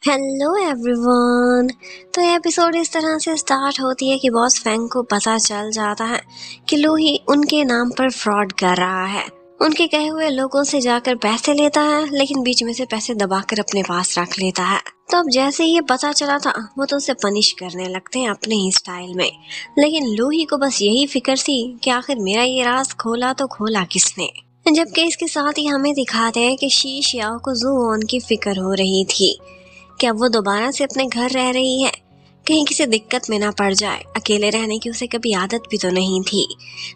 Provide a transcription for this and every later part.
Hello everyone. तो ये episode इस तरह से स्टार्ट होती है कि बॉस फैंग को पता चल जाता है कि लूही उनके नाम पर फ्रॉड कर रहा है। उनके कहे हुए लोगों से जाकर पैसे लेता है, लेकिन बीच में से पैसे दबाकर अपने पास रख लेता है। तो अब जैसे ही ये पता चला था, वो तो उसे पनिश करने लगते हैं अपने ही स्टाइल में। लेकिन लूही को बस यही फिक्र थी कि आखिर मेरा ये राज खोला तो खोला किसने। जबकि इसके साथ ही हमें दिखाते हैं कि शी शियाओ को जू वॉन की फिक्र हो रही थी कि अब वो दोबारा से अपने घर रह रही है, कहीं किसी दिक्कत में ना पड़ जाए। अकेले रहने की उसे कभी आदत भी तो नहीं थी।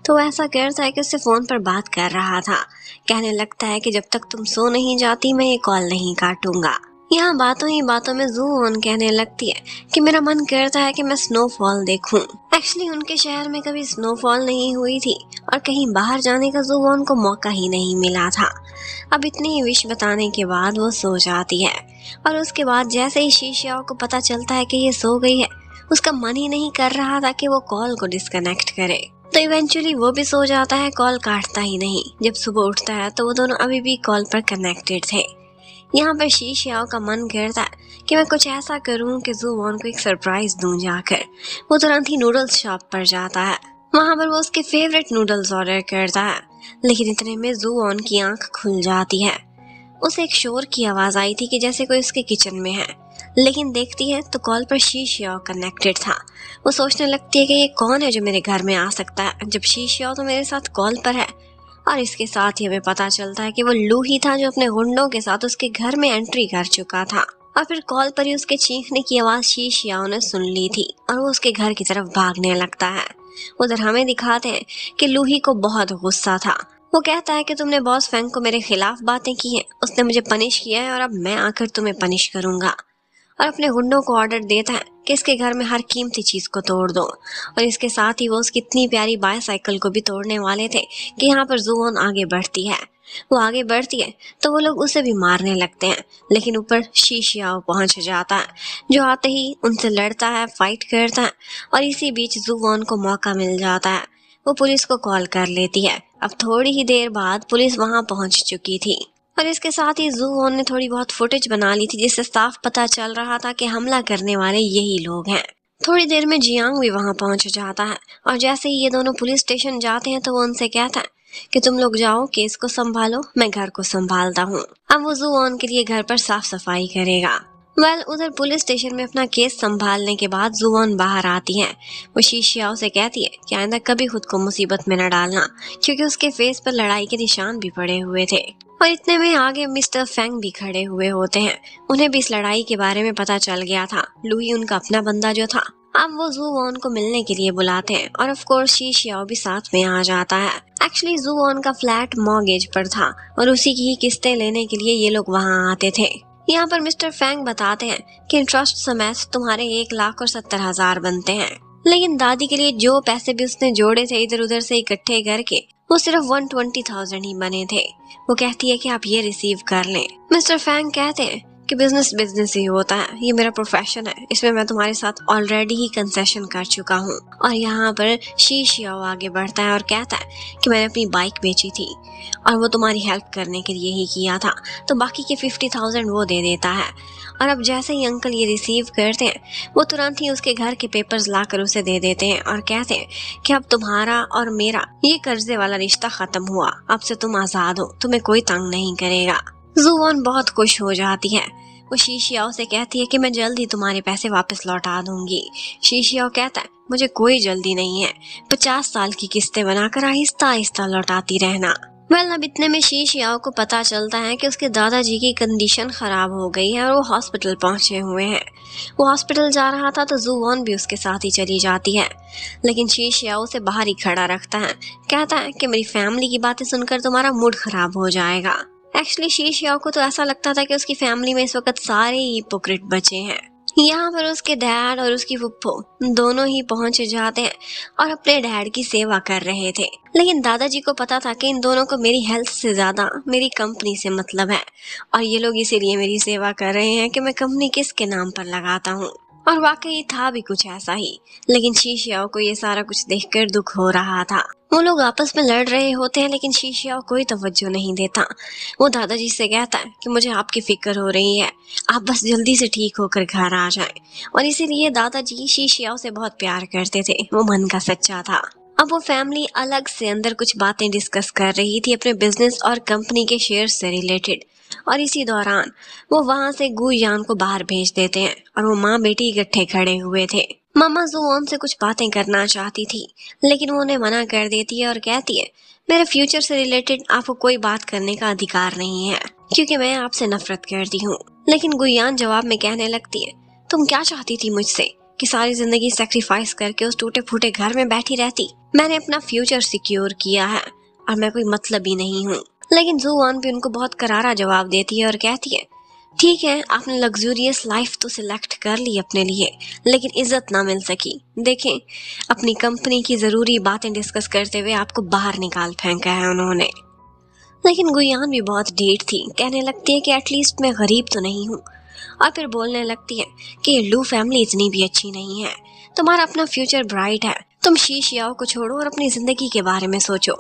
तो ऐसा करता है कि उससे फोन पर बात कर रहा था। कहने लगता है कि जब तक तुम सो नहीं जाती मैं ये कॉल नहीं काटूंगा। यहाँ बातों ही बातों में जू वॉन कहने लगती है कि मेरा मन करता है कि मैं स्नोफॉल देखूं। एक्चुअली उनके शहर में कभी स्नोफॉल नहीं हुई थी और कहीं बाहर जाने का जू वॉन को मौका ही नहीं मिला था। अब इतनी ही विश बताने के बाद वो सो जाती है और उसके बाद जैसे ही शी शियाओ को पता चलता है कि ये सो गई है, उसका मन ही नहीं कर रहा था कि वो कॉल को डिस्कनेक्ट करे। तो इवेंचुअली वो भी सो जाता है, कॉल काटता ही नहीं। जब सुबह उठता है तो वो दोनों अभी भी कॉल पर कनेक्टेड थे। यहाँ पर शी शियाओ का मन करता है कि मैं कुछ ऐसा करूं कि जू वॉन को एक सरप्राइज दूं जाकर। वो तुरंत ही नूडल्स शॉप पर जाता है। वहाँ पर वो उसके फेवरेट नूडल्स ऑर्डर करता है, लेकिन इतने में जू वॉन की आंख खुल जाती है। उसे एक शोर की आवाज आई थी कि जैसे कोई उसके किचन में है, लेकिन देखती है तो कॉल पर शी शियाओ कनेक्टेड था। वो सोचने लगती है कि ये कौन है जो मेरे घर में आ सकता है जब शी शियाओ तो मेरे साथ कॉल पर है। और इसके साथ ही हमें पता चलता है कि वो लूही था जो अपने गुंडों के साथ उसके घर में एंट्री कर चुका था। और फिर कॉल पर ही उसके चीखने की आवाज शी शियाओ ने सुन ली थी और वो उसके घर की तरफ भागने लगता है। उधर हमें दिखाते हैं कि लूही को बहुत गुस्सा था। वो कहता है कि तुमने बॉस फैंग को मेरे खिलाफ बातें की हैं, उसने मुझे पनिश किया है और अब मैं आकर तुम्हें पनिश करूंगा। और अपने गुंडों को ऑर्डर देता है कि इसके घर में हर कीमती चीज को तोड़ दो। और इसके साथ ही वो उसकी इतनी प्यारी बाइसाइकिल को भी तोड़ने वाले थे कि यहाँ पर जू वॉन आगे बढ़ती है। वो आगे बढ़ती है तो वो लोग उसे भी मारने लगते हैं, लेकिन ऊपर शी शियाओ पहुंच जाता है, जो आते ही उनसे लड़ता है, फाइट करता है। और इसी बीच जू वॉन को मौका मिल जाता है। वो पुलिस को कॉल कर लेती है। अब थोड़ी ही देर बाद पुलिस वहां पहुंच चुकी थी और इसके साथ ही जू वॉन ने थोड़ी बहुत फुटेज बना ली थी, जिससे साफ पता चल रहा था कि हमला करने वाले यही लोग हैं। थोड़ी देर में जियांग भी वहां पहुंच जाता है और जैसे ही ये दोनों पुलिस स्टेशन जाते हैं तो वो उनसे कहता है कि तुम लोग जाओ, केस को संभालो, मैं घर को संभालता हूँ। अब वो जू वॉन के लिए घर पर साफ सफाई करेगा। उधर पुलिस स्टेशन में अपना केस संभालने के बाद जू वॉन बाहर आती है। वो शी शियाओ से कहती है कि आइंदा कभी खुद को मुसीबत में न डालना, क्योंकि उसके फेस पर लड़ाई के निशान भी पड़े हुए थे। और इतने में आगे मिस्टर फैंग भी खड़े हुए होते हैं। उन्हें भी इस लड़ाई के बारे में पता चल गया था। लूही उनका अपना बंदा जो था। अब वो जू वॉन को मिलने के लिए बुलाते हैं और ऑफ कोर्स शी शियाओ भी साथ में आ जाता है। एक्चुअली जू वॉन का फ्लैट मॉर्गेज पर था और उसी की ही किस्तें लेने के लिए ये लोग वहाँ आते थे। यहाँ पर मिस्टर फैंग बताते हैं कि इंटरेस्ट समेत तुम्हारे 1,70,000 बनते हैं, लेकिन दादी के लिए जो पैसे भी उसने जोड़े थे इधर उधर से इकट्ठे करके, वो सिर्फ 120,000 ही बने थे। वो कहती है कि आप ये रिसीव कर लें। मिस्टर फैंग कहते हैं कि बिजनेस बिजनेस ही होता है, ये मेरा प्रोफेशन है, इसमें मैं तुम्हारे साथ ऑलरेडी ही कंसेशन कर चुका हूँ। और यहाँ पर शी शियाओ आगे बढ़ता है और कहता है कि मैंने अपनी बाइक बेची थी और वो तुम्हारी हेल्प करने के लिए ही किया था, तो बाकी के 50,000 वो दे देता है। और अब जैसे ही अंकल ये रिसीव करते हैं, वो तुरंत ही उसके घर के पेपर्स लाकर उसे दे देते हैं और कहते हैं कि अब तुम्हारा और मेरा ये कर्जे वाला रिश्ता खत्म हुआ, अब से तुम आजाद हो, तुम्हें कोई तंग नहीं करेगा। जू वॉन बहुत खुश हो जाती है। वो शी शियाओ से कहती है कि मैं जल्द ही तुम्हारे पैसे वापस लौटा दूंगी। शी शियाओ कहता है मुझे कोई जल्दी नहीं है, 50 साल की किस्तें बनाकर आहिस्ता आहिस्ता लौटाती रहना। अब इतने में शी शियाओ को पता चलता है कि उसके दादाजी की कंडीशन खराब हो गई है और वो हॉस्पिटल पहुंचे हुए हैं। वो हॉस्पिटल जा रहा था तो जू वॉन भी उसके साथ ही चली जाती है, लेकिन शी शियाओ से बाहर ही खड़ा रखता है। कहता है कि मेरी फैमिली की बातें सुनकर तुम्हारा मूड खराब हो जाएगा। एक्चुअली शी शियाओ को तो ऐसा लगता था कि उसकी फैमिली में इस वक्त सारे ही हिपोक्रेट बचे हैं। यहाँ पर उसके डैड और उसकी फुप्पो दोनों ही पहुंच जाते हैं और अपने डैड की सेवा कर रहे थे, लेकिन दादाजी को पता था कि इन दोनों को मेरी हेल्थ से ज्यादा मेरी कंपनी से मतलब है और ये लोग इसीलिए मेरी सेवा कर रहे हैं कि मैं कंपनी किसके नाम पर लगाता हूँ। और वाकई था भी कुछ ऐसा ही। लेकिन शीशियाओ को ये सारा कुछ देखकर दुख हो रहा था। वो लोग आपस में लड़ रहे होते हैं लेकिन शीशियाओ कोई तवज्जो नहीं देता। वो दादाजी से कहता है कि मुझे आपकी फिक्र हो रही है, आप बस जल्दी से ठीक होकर घर आ जाएं। और इसीलिए दादाजी शीशियाओ से बहुत प्यार करते थे, वो मन का सच्चा था। अब वो फैमिली अलग से अंदर कुछ बातें डिस्कस कर रही थी अपने बिजनेस और कंपनी के शेयर से रिलेटेड। और इसी दौरान वो वहां से गुयान को बाहर भेज देते हैं और वो माँ बेटी इकट्ठे खड़े हुए थे। मामा जुओन से कुछ बातें करना चाहती थी लेकिन वो उन्हें मना कर देती है और कहती है, मेरे फ्यूचर से रिलेटेड आपको कोई बात करने का अधिकार नहीं है क्योंकि मैं आपसे नफरत करती हूँ। लेकिन गुयान जवाब में कहने लगती है, तुम क्या चाहती थी मुझसे कि सारी जिंदगी सैक्रिफाइस करके उस टूटे फूटे घर में बैठी रहती? मैंने अपना फ्यूचर सिक्योर किया है और मैं कोई मतलबी नहीं हूँ। लेकिन जुआन भी उनको बहुत करारा जवाब देती है और कहती है, ठीक है, आपने लग्जूरियस लाइफ तो सिलेक्ट कर ली अपने लिए लेकिन इज्जत ना मिल सकी। देखें, अपनी कंपनी की जरूरी बातें डिस्कस करते हुए आपको बाहर निकाल फेंका है उन्होंने। लेकिन गुयान भी बहुत ढीठ थी, कहने लगती है कि एटलीस्ट मैं गरीब तो नहीं हूँ। और फिर बोलने लगती है कि लू फैमिली इतनी भी अच्छी नहीं है, तुम्हारा अपना फ्यूचर ब्राइट है, तुम शीशियाओ को छोड़ो और अपनी जिंदगी के बारे में सोचो।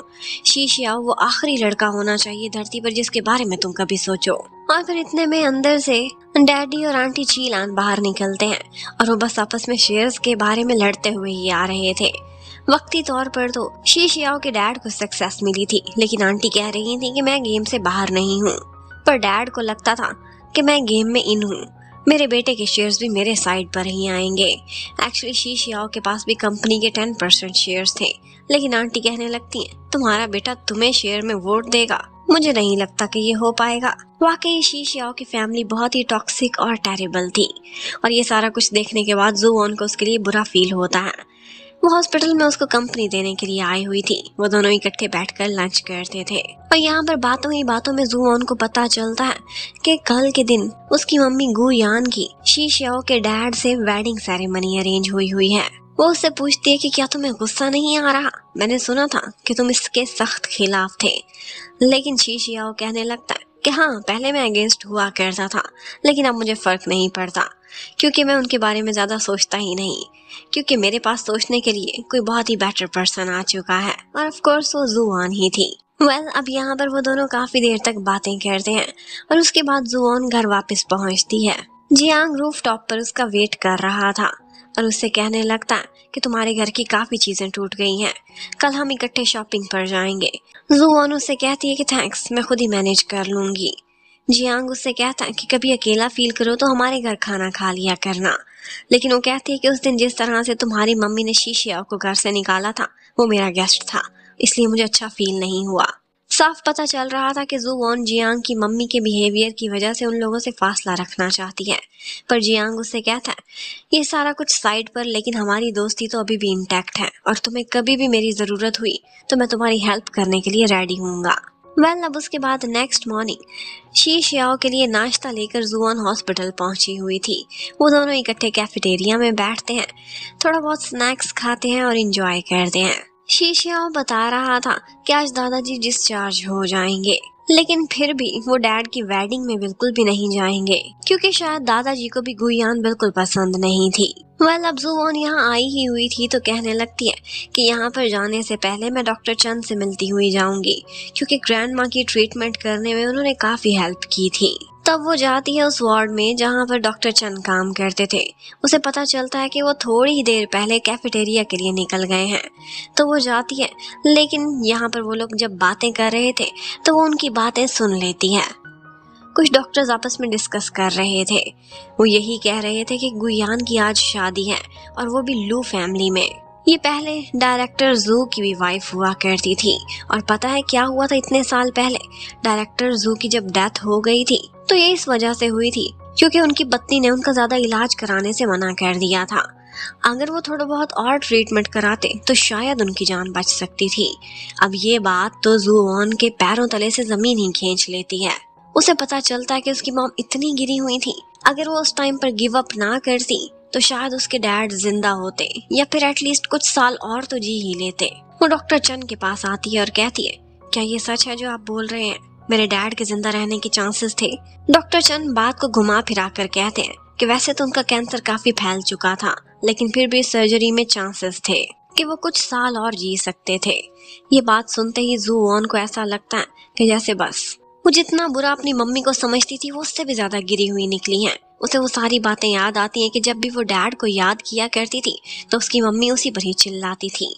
शीशियाओ वो आखिरी लड़का होना चाहिए धरती पर जिसके बारे में तुम कभी सोचो। और फिर इतने में अंदर से डैडी और आंटी चीलान बाहर निकलते हैं और वो बस आपस में शेयर्स के बारे में लड़ते हुए ही आ रहे थे। वक्ती तौर पर तो शीशियाओ के डैड को सक्सेस मिली थी लेकिन आंटी कह रही थी कि मैं गेम से बाहर नहीं हूँ। पर डैड को लगता था कि मैं गेम में इन हूँ, मेरे बेटे के शेयर्स भी मेरे साइड पर ही आएंगे। एक्चुअली शीशियाओ के पास भी कंपनी के 10% शेयर्स थे लेकिन आंटी कहने लगती है, तुम्हारा बेटा तुम्हें शेयर में वोट देगा? मुझे नहीं लगता कि ये हो पाएगा। वाकई शीशियाओ की फैमिली बहुत ही टॉक्सिक और टेरिबल थी और ये सारा कुछ देखने के बाद जुओन को उसके लिए बुरा फील होता है। वो हॉस्पिटल में उसको कंपनी देने के लिए आई हुई थी। वो दोनों इकट्ठे बैठकर लंच करते थे और यहाँ पर बातों ही बातों में जुओन को पता चलता है कि कल के दिन उसकी मम्मी गुयान की शीशियाओ के डैड से वेडिंग सेरेमनी अरेंज हुई है। वो उससे पूछती है कि क्या तुम्हें गुस्सा नहीं आ रहा? मैंने सुना था कि तुम इसके सख्त खिलाफ थे। लेकिन शीशियाओ कहने लगता है कि हाँ, पहले मैं अगेंस्ट हुआ करता था लेकिन अब मुझे फर्क नहीं पड़ता क्योंकि मैं उनके बारे में ज्यादा सोचता ही नहीं, क्योंकि मेरे पास सोचने के लिए कोई बहुत ही बेटर पर्सन आ चुका है और ऑफ कोर्स वो जुआन ही थी। अब यहाँ पर वो दोनों काफी देर तक बातें करते हैं और उसके बाद जुआन घर वापस पहुंचती है। जियांग रूफ टॉप पर उसका वेट कर रहा था और उससे कहने लगता है कि तुम्हारे घर की काफी चीजें टूट गई हैं, कल हम इकट्ठे शॉपिंग पर जाएंगे। जुआन उससे कहती है कि थैंक्स, मैं खुद ही मैनेज कर लूंगी। जियांग उससे कहता है कि कभी अकेला फील करो तो हमारे घर खाना खा लिया करना। लेकिन वो कहती है कि उस दिन जिस तरह से तुम्हारी मम्मी ने शीशियाओ को घर से निकाला था वो मेरा गेस्ट था, इसलिए मुझे अच्छा फील नहीं हुआ। साफ पता चल रहा था कि जुवॉन जियांग की मम्मी के बिहेवियर की वजह से उन लोगों से फासला रखना चाहती है। पर जियांग उससे कहता है, ये सारा कुछ साइड पर, लेकिन हमारी दोस्ती तो अभी भी इंटैक्ट है और तुम्हें कभी भी मेरी जरूरत हुई तो मैं तुम्हारी हेल्प करने के लिए रेडी हूँगा। अब उसके बाद नेक्स्ट मॉर्निंग शीशियाओ के लिए नाश्ता लेकर जुआन हॉस्पिटल पहुंची हुई थी। वो दोनों इकट्ठे कैफेटेरिया में बैठते हैं, थोड़ा बहुत स्नैक्स खाते हैं और एंजॉय करते हैं। शीशियाओ बता रहा था कि आज दादाजी डिस्चार्ज हो जाएंगे, लेकिन फिर भी वो डैड की वेडिंग में बिल्कुल भी नहीं जाएंगे क्योंकि शायद दादाजी को भी गुयान बिल्कुल पसंद नहीं थी। अब जुवॉन यहाँ आई ही हुई थी तो कहने लगती है कि यहाँ पर जाने से पहले मैं डॉक्टर चंद से मिलती हुई जाऊंगी क्योंकि ग्रैंड माँ की ट्रीटमेंट करने में उन्होंने काफी हेल्प की थी। तब वो जाती है उस वार्ड में जहाँ पर डॉक्टर चंद काम करते थे। उसे पता चलता है कि वो थोड़ी ही देर पहले कैफेटेरिया के लिए निकल गए हैं, तो वो जाती है, लेकिन यहाँ पर वो लोग जब बातें कर रहे थे तो वो उनकी बातें सुन लेती है। कुछ डॉक्टर्स आपस में डिस्कस कर रहे थे। वो यही कह रहे थे कि गुयान की आज शादी है और वो भी लू फैमिली में। ये पहले डायरेक्टर जू की भी वाइफ हुआ करती थी और पता है क्या हुआ था इतने साल पहले? डायरेक्टर जू की जब डेथ हो गई थी तो ये इस वजह से हुई थी क्योंकि उनकी पत्नी ने उनका ज्यादा इलाज कराने से मना कर दिया था। अगर वो थोड़ा बहुत और ट्रीटमेंट कराते तो शायद उनकी जान बच सकती थी। अब ये बात तो जुवॉन के पैरों तले से जमीन ही खींच लेती है। उसे पता चलता है कि उसकी मॉम इतनी गिरी हुई थी, अगर वो उस टाइम पर गिव अप ना करती तो शायद उसके डैड जिंदा होते या फिर एटलीस्ट कुछ साल और तो जी ही लेते। वो डॉक्टर चंद के पास आती है और कहती है, क्या ये सच है जो आप बोल रहे हैं? मेरे डैड के जिंदा रहने के चांसेस थे? डॉक्टर चंद बात को घुमा फिरा कर कहते हैं, कि वैसे तो उनका कैंसर काफी फैल चुका था, लेकिन फिर भी सर्जरी में चांसेस थे कि वो कुछ साल और जी सकते थे। ये बात सुनते ही जू वॉन को ऐसा लगता है कि जैसे बस वो जितना बुरा अपनी मम्मी को समझती थी वो उससे भी ज्यादा गिरी हुई निकली हैं। उसे वो सारी बातें याद आती हैं कि जब भी वो डैड को याद किया करती थी तो उसकी मम्मी उसी पर ही चिल्लाती थी,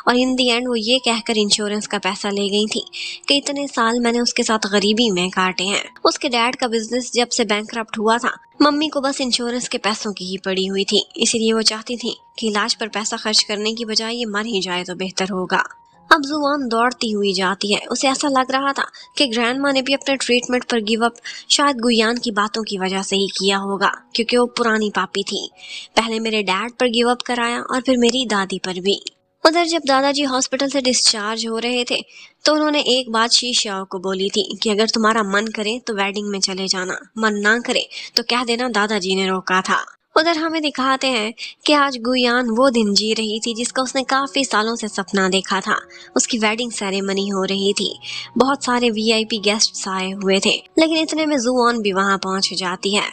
और इन दी एंड वो ये कहकर इंश्योरेंस का पैसा ले गई थी कि इतने साल मैंने उसके साथ गरीबी में काटे हैं। उसके डैड का बिजनेस जब से बैंकरप्ट हुआ था, मम्मी को बस इंश्योरेंस के पैसों की ही पड़ी हुई थी, इसीलिए वो चाहती थी कि इलाज पर पैसा खर्च करने की बजाय ये मर ही जाए तो बेहतर होगा। अब जुआन दौड़ती हुई जाती है। उसे ऐसा लग रहा था कि ग्रैंडमा ने भी अपने ट्रीटमेंट पर गिव अप शायद गुयान की बातों की वजह से ही किया होगा, क्योंकि वो पुरानी पापी थी। पहले मेरे डैड पर गिव अप कराया और फिर मेरी दादी पर भी। उधर जब दादाजी हॉस्पिटल से डिस्चार्ज हो रहे थे तो उन्होंने एक बात शी शाओ को बोली थी कि अगर तुम्हारा मन करे तो वेडिंग में चले जाना, मन ना करे तो कह देना दादाजी ने रोका था। उधर हमें दिखाते हैं कि आज गुयान वो दिन जी रही थी जिसका उसने काफी सालों से सपना देखा था। उसकी वेडिंग सेरेमनी हो रही थी, बहुत सारे वीआईपी गेस्ट्स आए हुए थे, लेकिन इतने में जुआन भी वहां पहुंच जाती है।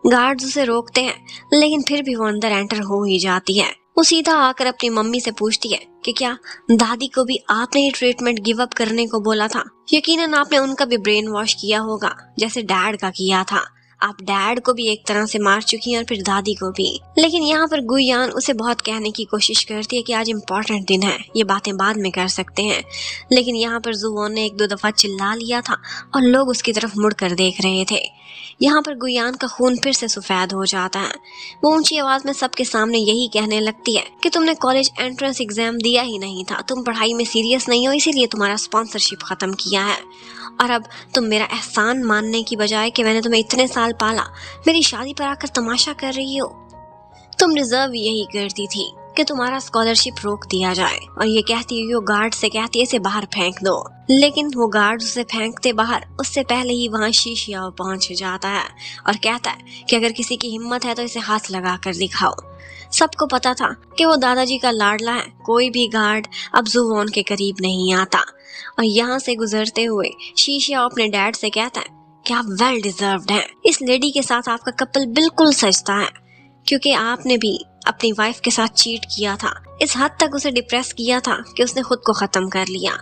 गार्ड्स उसे रोकते हैं, लेकिन फिर भी वो अंदर एंटर हो ही जाती है। वो सीधा आकर अपनी मम्मी से पूछती है कि क्या दादी को भी आपने ही ट्रीटमेंट गिव अप करने को बोला था? यकीनन आपने उनका भी ब्रेन वॉश किया होगा जैसे डैड का किया था। आप डैड को भी एक तरह से मार चुकी हैं और फिर दादी को भी। लेकिन यहाँ पर गुयान उसे बहुत कहने की कोशिश करती है कि आज इम्पोर्टेंट दिन है, ये बातें बाद में कर सकते हैं। लेकिन यहाँ पर जुवोन ने एक दो दफा चिल्ला लिया था और लोग उसकी तरफ मुड़ कर देख रहे थे। यहाँ पर गुयान का खून फिर से सफेद हो जाता है। वो ऊंची आवाज में सबके सामने यही कहने लगती है कि तुमने कॉलेज एंट्रेंस एग्जाम दिया ही नहीं था, तुम पढ़ाई में सीरियस नहीं हो, इसीलिए तुम्हारा स्पॉन्सरशिप खत्म किया है। और अब तुम मेरा एहसान मानने की बजाय कि मैंने तुम्हें इतने साल पाला, मेरी शादी पर आकर तमाशा कर रही हो। तुम डिजर्व यही करती थी कि तुम्हारा स्कॉलरशिप रोक दिया जाए। और ये कहती है वो गार्ड से कहती है इसे बाहर फेंक दो, लेकिन वो गार्ड उसे फेंकते बाहर उससे पहले ही वहाँ शीशियाओ पहुंच जाता है और कहता है कि अगर किसी की हिम्मत है तो इसे हाथ लगा कर दिखाओ। सबको पता था कि वो दादाजी का लाडला है, कोई भी गार्ड अब जुवोन के करीब नहीं आता। और यहाँ से गुजरते हुए शीशिया अपने डैड से कहता है कि आप वेल डिजर्व्ड हैं, इस लेडी के साथ आपका कपल बिल्कुल सजता है, क्योंकि आपने भी अपनी वाइफ के साथ चीट किया था, इस हद तक उसे डिप्रेस किया था कि उसने खुद को खत्म कर लिया,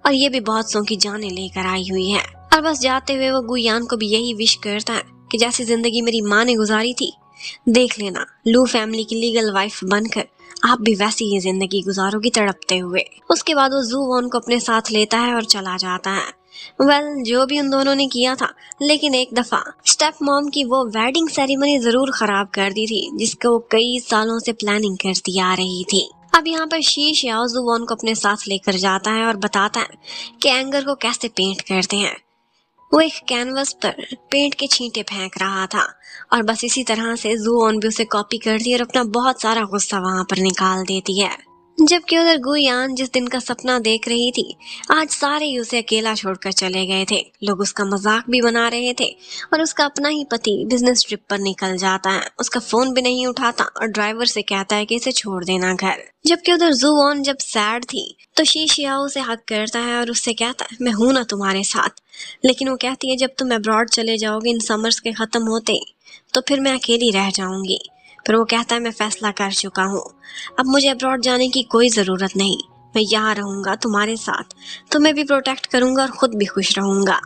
और ये भी बहुत सौ की जाने लेकर आई हुई है। और बस जाते हुए वो गुयान को भी यही विश करता है कि जैसी जिंदगी मेरी माँ ने गुजारी थी, देख लेना लू फैमिली की लीगल वाइफ बनकर आप भी वैसी ही जिंदगी गुजारोगी तड़पते हुए। उसके बाद वो जू वॉन को अपने साथ लेता है और चला जाता है। जो भी उन दोनों ने किया था, लेकिन एक दफा स्टेप मॉम की वो वेडिंग सेरेमनी जरूर खराब कर दी थी जिसको वो कई सालों से प्लानिंग करती आ रही थी। अब यहाँ पर शीश याओ जू वॉन को अपने साथ लेकर जाता है और बताता है कि एंगर को कैसे पेंट करते हैं। वो एक कैनवस पर पेंट के छींटे फेंक रहा था और बस इसी तरह से जुओन भी उसे कॉपी करती है और अपना बहुत सारा गुस्सा वहां पर निकाल देती है। जबकि उधर गुयान जिस दिन का सपना देख रही थी, आज सारे ही उसे अकेला छोड़कर चले गए थे। लोग उसका मजाक भी बना रहे थे और उसका अपना ही पति बिजनेस ट्रिप पर निकल जाता है, उसका फोन भी नहीं उठाता और ड्राइवर से कहता है कि इसे छोड़ देना घर। जबकि उधर जुवोन जब सैड थी तो शीशियाओ उसे हक करता है और उससे कहता है मैं हूं ना तुम्हारे साथ। लेकिन वो कहती है जब तुम अब्रॉड चले जाओगे इन समर्स के खत्म होते तो फिर मैं अकेली रह जाऊंगी। पर वो कहता है मैं फैसला कर चुका हूँ, अब मुझे अब्रॉड जाने की कोई जरूरत नहीं, मैं यहाँ रहूंगा तुम्हारे साथ, तुम्हें भी प्रोटेक्ट करूंगा और खुद भी खुश रहूंगा।